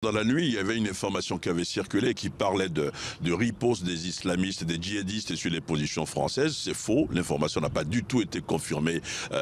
Dans la nuit, il y avait une information qui avait circulé qui parlait de riposte des islamistes et des djihadistes sur les positions françaises. C'est faux, l'information n'a pas du tout été confirmée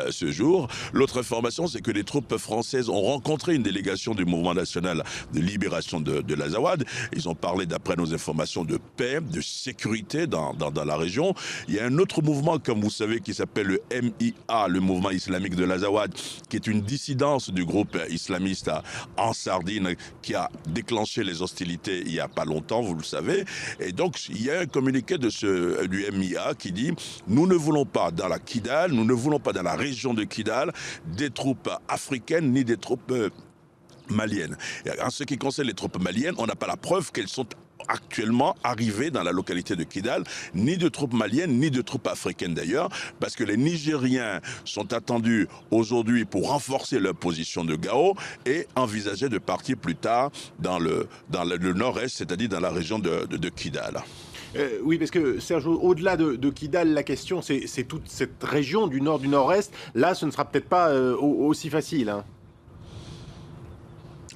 ce jour. L'autre information, c'est que les troupes françaises ont rencontré une délégation du mouvement national de libération de l'Azawad. Ils ont parlé, d'après nos informations, de paix, de sécurité dans la région. Il y a un autre mouvement, comme vous savez, qui s'appelle le MIA, le mouvement islamique de l'Azawad, qui est une dissidence du groupe islamiste en Sardine, qui a déclenché les hostilités il n'y a pas longtemps, vous le savez. Et donc, il y a un communiqué du MIA qui dit « Nous ne voulons pas dans la Kidal, nous ne voulons pas dans la région de Kidal des troupes africaines ni des troupes maliennes. » Et en ce qui concerne les troupes maliennes, on n'a pas la preuve qu'elles sont actuellement arrivées dans la localité de Kidal, ni de troupes maliennes, ni de troupes africaines d'ailleurs, parce que les Nigériens sont attendus aujourd'hui pour renforcer leur position de Gao et envisager de partir plus tard dans le nord-est, c'est-à-dire dans la région de Kidal. Oui, parce que Serge, au-delà de Kidal, la question, c'est toute cette région du nord, du nord-est. Là, ce ne sera peut-être pas aussi facile, hein.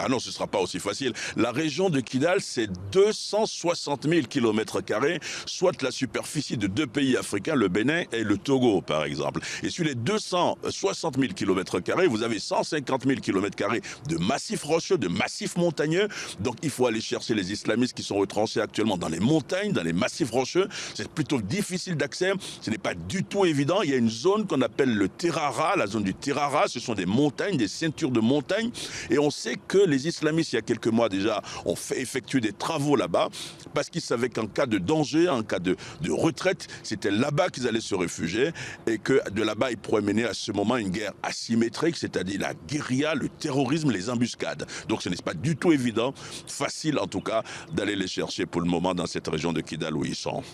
Ah non, ce ne sera pas aussi facile. La région de Kidal, c'est 260 000 km², soit la superficie de deux pays africains, le Bénin et le Togo, par exemple. Et sur les 260 000 km², vous avez 150 000 km² de massifs rocheux, de massifs montagneux. Donc il faut aller chercher les islamistes qui sont retranchés actuellement dans les montagnes, dans les massifs rocheux. C'est plutôt difficile d'accès. Ce n'est pas du tout évident. Il y a une zone qu'on appelle le Terrara, la zone du Terrara. Ce sont des montagnes, des ceintures de montagnes. Et on sait que les islamistes, il y a quelques mois déjà, ont fait effectuer des travaux là-bas parce qu'ils savaient qu'en cas de danger, en cas de retraite, c'était là-bas qu'ils allaient se réfugier et que de là-bas, ils pourraient mener à ce moment une guerre asymétrique, c'est-à-dire la guérilla, le terrorisme, les embuscades. Donc ce n'est pas du tout évident, facile en tout cas, d'aller les chercher pour le moment dans cette région de Kidal où ils sont.